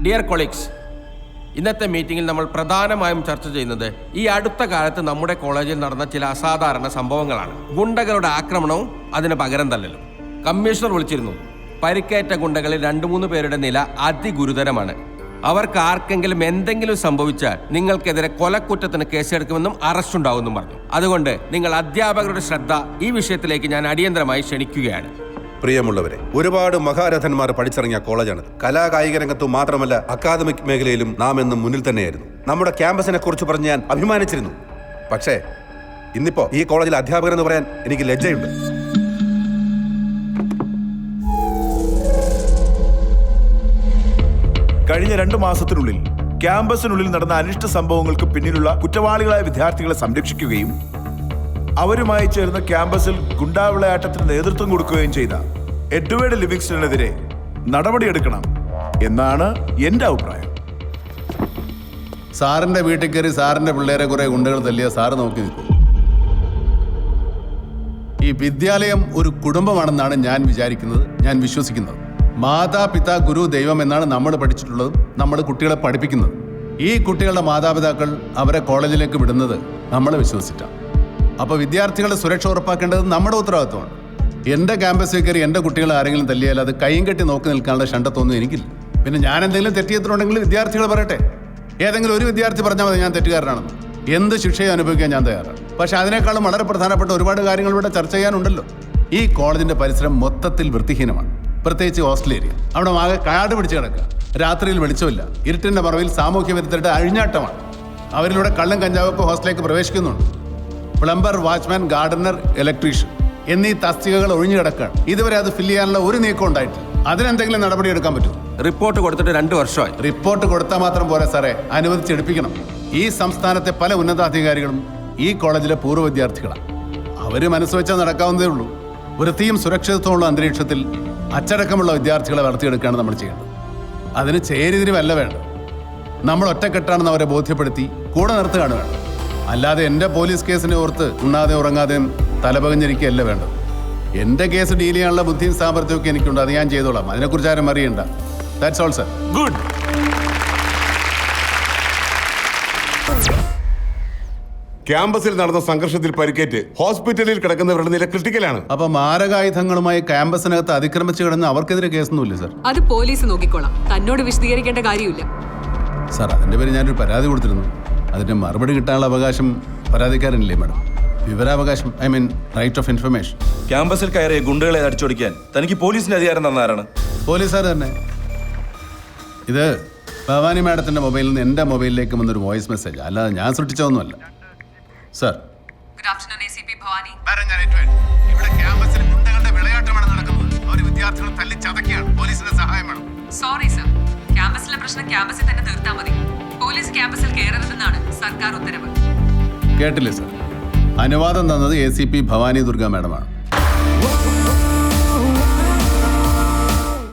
Dear colleagues, ഇന്നത്തെ മീറ്റിംഗിൽ നമ്മൾ പ്രധാനമായും ചർച്ച ചെയ്യുന്നത് ഈ അടുത്ത കാലത്ത് നമ്മുടെ കോളേജിൽ നടന്ന ചില അസാധാരണ സംഭവങ്ങളാണ്. ഗുണ്ടകളുടെ ആക്രമണവും അതിന് പകരം തല്ലലും. കമ്മീഷണർ വിളിച്ചിരുന്നു. പരിക്കേറ്റ ഗുണ്ടകളിൽ 2-3 പേരുടെ നില അതിഗുരുതരമാണ്. അവർക്ക് ആർക്കെങ്കിലും എന്തെങ്കിലും സംഭവിച്ചാൽ നിങ്ങൾക്കെതിരെ കൊലക്കുറ്റത്തിന് കേസെടുക്കുമെന്നും അറസ്റ്റ് ഉണ്ടാവുമെന്നും പറഞ്ഞു. അതുകൊണ്ട് നിങ്ങൾ അധ്യാപകരുടെ ശ്രദ്ധ ഈ വിഷയത്തിലേക്ക് ഞാൻ അടിയന്തരമായി ക്ഷണിക്കുകയാണ്. പ്രിയമുള്ളവരെ, ഒരുപാട് മഹാരഥന്മാർ പഠിച്ചിറങ്ങിയ കോളേജാണ്. കലാകായിക രംഗത്തും മാത്രമല്ല അക്കാദമിക് മേഖലയിലും നാം എന്നും മുന്നിൽ തന്നെയായിരുന്നു. നമ്മുടെ ക്യാമ്പസിനെ കുറിച്ച് പറഞ്ഞ് ഞാൻ അഭിമാനിച്ചിരുന്നു. പക്ഷേ ഇന്നിപ്പോ ഈ കോളേജിലെ അധ്യാപകർ എന്ന് പറയാൻ എനിക്ക് ലജ്ജയുണ്ട്. കഴിഞ്ഞ 2 മാസത്തിനുള്ളിൽ ക്യാമ്പസിനുള്ളിൽ നടന്ന അനിഷ്ട സംഭവങ്ങൾക്ക് പിന്നിലുള്ള കുറ്റവാളികളായ വിദ്യാർത്ഥികളെ സംരക്ഷിക്കുകയും അവരുമായി ചേർന്ന് ക്യാമ്പസിൽ ഗുണ്ടാവിളയാട്ടത്തിന് നേതൃത്വം കൊടുക്കുകയും ചെയ്ത എഡ്വേർഡ് ലിവിങ്സ്റ്റണിനെതിരെ നടപടിയെടുക്കണം എന്നാണ് എന്റെ അഭിപ്രായം. സാറിന്റെ വീട്ടിൽ കയറി സാറിന്റെ പിള്ളേരെ കുറെ ഗുണ്ടകൾ തല്ലിയ സാറ് നോക്കി നിൽക്കും. ഈ വിദ്യാലയം ഒരു കുടുംബമാണെന്നാണ് ഞാൻ വിചാരിക്കുന്നത്, ഞാൻ വിശ്വസിക്കുന്നത്. മാതാപിതാ ഗുരു ദൈവം എന്നാണ് നമ്മൾ പഠിച്ചിട്ടുള്ളത്, നമ്മൾ കുട്ടികളെ പഠിപ്പിക്കുന്നത്. ഈ കുട്ടികളുടെ മാതാപിതാക്കൾ അവരെ കോളേജിലേക്ക് വിടുന്നത് നമ്മളെ വിശ്വസിച്ചിട്ടാണ്. അപ്പോൾ വിദ്യാർത്ഥികളുടെ സുരക്ഷ ഉറപ്പാക്കേണ്ടത് നമ്മുടെ ഉത്തരവാദിത്വമാണ്. എൻ്റെ ക്യാമ്പസിൽ കയറി എൻ്റെ കുട്ടികളെ ആരെങ്കിലും തല്ലിയാൽ അത് കൈയും കെട്ടി നോക്കി നിൽക്കാനുള്ള ഷണ്ടത്തൊന്നും എനിക്കില്ല. പിന്നെ ഞാൻ എന്തെങ്കിലും തെറ്റിയെത്തിട്ടുണ്ടെങ്കിൽ വിദ്യാർത്ഥികൾ പറയട്ടെ. ഏതെങ്കിലും ഒരു വിദ്യാർത്ഥി പറഞ്ഞാൽ മതി ഞാൻ തെറ്റുകാരനാണെന്ന്. എന്ത് ശിക്ഷയും അനുഭവിക്കാൻ ഞാൻ തയ്യാറാണ്. പക്ഷെ അതിനേക്കാളും വളരെ പ്രധാനപ്പെട്ട ഒരുപാട് കാര്യങ്ങൾ ഇവിടെ ചർച്ച ചെയ്യാനുണ്ടല്ലോ. ഈ കോളേജിൻ്റെ പരിസരം മൊത്തത്തിൽ വൃത്തിഹീനമാണ്. പ്രത്യേകിച്ച് ഹോസ്റ്റൽ ഏരിയ. അവിടെ ആകെ കാട് പിടിച്ച് കിടക്കുക. രാത്രിയിൽ വെളിച്ചമില്ല. ഇരുട്ടിൻ്റെ മറവിൽ സാമൂഹ്യ വിരുദ്ധരുടെ അഴിഞ്ഞാട്ടമാണ്. അവരിലൂടെ കള്ളും കഞ്ചാവൊക്കെ ഹോസ്റ്റലിലേക്ക് പ്രവേശിക്കുന്നുണ്ട്. പ്ലംബർ, വാച്ച്മാൻ, ഗാർഡനർ, ഇലക്ട്രീഷ്യൻ എന്നീ തസ്തികകൾ ഒഴിഞ്ഞു കിടക്കുകയാണ്. ഇതുവരെ അത് ഫില്ല് ചെയ്യാനുള്ള ഒരു നീക്കം ഉണ്ടായിട്ടില്ല. അതിനെന്തെങ്കിലും നടപടി എടുക്കാൻ പറ്റും? റിപ്പോർട്ട് കൊടുത്തിട്ട് 2 വർഷമായി. റിപ്പോർട്ട് കൊടുത്താൽ മാത്രം പോരാ സാറേ, അനുവദിച്ചെടുപ്പിക്കണം. ഈ സംസ്ഥാനത്തെ പല ഉന്നതാധികാരികളും ഈ കോളേജിലെ പൂർവ്വ വിദ്യാർത്ഥികളാണ്. അവർ മനസ്സ് വെച്ചാൽ നടക്കാവുന്നതേ ഉള്ളൂ. വൃത്തിയും സുരക്ഷിതത്വമുള്ള അന്തരീക്ഷത്തിൽ അച്ചടക്കമുള്ള വിദ്യാർത്ഥികളെ വളർത്തിയെടുക്കുകയാണ് നമ്മൾ ചെയ്യേണ്ടത്. അതിന് ചേരിതിരിവല്ല വേണ്ടത്. നമ്മൾ ഒറ്റക്കെട്ടാണെന്ന് അവരെ ബോധ്യപ്പെടുത്തി കൂടെ നിർത്തുകയാണ് വേണ്ടത്. അല്ലാതെ എൻ്റെ പോലീസ് കേസിനെ ഓർത്ത് ഉണ്ണാതെ ഉറങ്ങാതെയും തലപകഞ്ഞിരിക്കുകയല്ല വേണ്ടത്. എൻ്റെ കേസ് ഡീൽ ചെയ്യാനുള്ള ബുദ്ധിയും സാമർത്ഥ്യമൊക്കെ എനിക്കുണ്ട്. അത് ഞാൻ ചെയ്തോളാം. അതിനെക്കുറിച്ച് ആരും അറിയണ്ട. That's all sir. ഗുഡ്. ക്യാമ്പസിൽ നടന്ന സംഘർഷത്തിൽ പരിക്കേറ്റ് ഹോസ്പിറ്റലിൽ കിടക്കുന്നവരുടെ നില ക്രിട്ടിക്കലാണ്. അപ്പൊ മാരകായുധങ്ങളുമായി ക്യാമ്പസിനകത്ത് അതിക്രമിച്ചു കിടന്ന് അവർക്കെതിരെ കേസൊന്നുമില്ല സർ? അത് പോലീസ് നോക്കിക്കോളാം. തന്നോട് വിശദീകരിക്കേണ്ട കാര്യമില്ല സാർ. അതിന്റെ പേര് ഞാനൊരു പരാതി കൊടുത്തിരുന്നു. അതിന്റെ മറുപടി കിട്ടാനുള്ള അവകാശം പരാതിക്കാരനില്ലേ മാഡം? വിവരാവകാശം, I mean right of information. ക്യാമ്പസിൽ കയറിയ ഗുണ്ടകളെ അടിച്ചോടിക്കാൻ തനിക്ക് പോലീസിന്റെ അധികാരം തന്നാരാണ്? പോലീസുകാർ തന്നെ. ഇത് ഭവാനി മാഡത്തിന്റെ മൊബൈലിൽ നിന്ന് എൻ്റെ മൊബൈലിലേക്ക് വന്നൊരു വോയിസ് മെസ്സേജ്, അല്ലാതെ ഞാൻ സൃഷ്ടിച്ചതൊന്നുമല്ല sir. Good afternoon ACP Bhavani. ഇവിടെ ക്യാമ്പസിൽ ഗുണ്ടകളുടെ വിളയാട്ടമാണ് നടക്കുന്നത്. അവർ വിദ്യാർത്ഥികളെ തല്ലി ചതക്കുകയാണ്. പോലീസിന്റെ സഹായം വേണം. സോറി സർ, ക്യാമ്പസിലെ പ്രശ്നം ക്യാമ്പസിൽ തന്നെ തീർത്താൽ മതി. പോലീസ് ക്യാമ്പസിൽ കയറരുതെന്നാണ് സർക്കാർ ഉത്തരവ്. കേട്ടില്ലേ സർ? അനുവാദം തന്നത് ACP ഭവാനി ദുർഗ മാഡമാണ്.